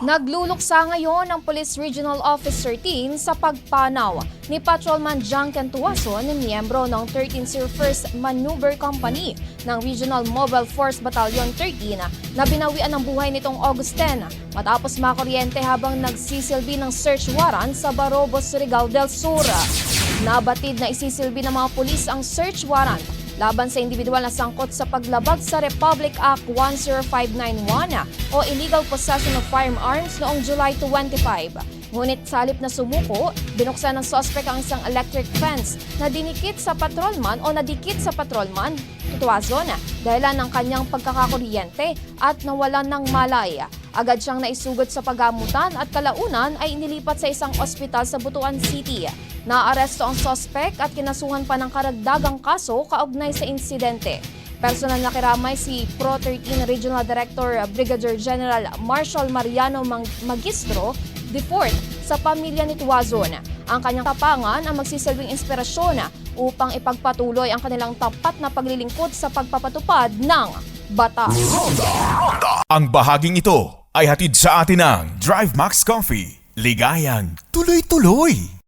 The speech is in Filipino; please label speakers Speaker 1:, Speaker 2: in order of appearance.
Speaker 1: Nagluluksa ngayon ang Police Regional Officer Team sa pagpanaw ni Patrolman Junken Tuason, miyembro ng 1301st Maneuver Company ng Regional Mobile Force Battalion 13 na binawian ng buhay nitong August 10 matapos makuryente habang nagsisilbi ng search warrant sa Barobos, Surigao del Sur. Nabatid na isisilbi ng mga pulis ang search warrant laban sa individual na sangkot sa paglabag sa Republic Act 10591 o illegal possession of firearms noong July 25. Ngunit sa halip na sumuko, binuksan ng suspect ang isang electric fence na dinikit sa patrolman o nadikit sa patrolman, Tuason, dahilan ng kanyang pagkakakuryente at nawalan ng malay. Agad siyang naisugot sa paggamutan at kalaunan ay inilipat sa isang ospital sa Butuan City. Naaresto ang suspect at kinasuhan pa ng karagdagang kaso kaugnay sa insidente. Personal na kiramay si Pro 13 Regional Director Brigadier General Marshal Mariano Magistro IV sa pamilya ni Tuason. Ang kanyang tapangan ang magsisilbing inspirasyon upang ipagpatuloy ang kanilang tapat na paglilingkod sa pagpapatupad ng batas.
Speaker 2: Ang bahaging ito ay hatid sa atin ng Drive Max Coffee. Ligayang tuloy-tuloy!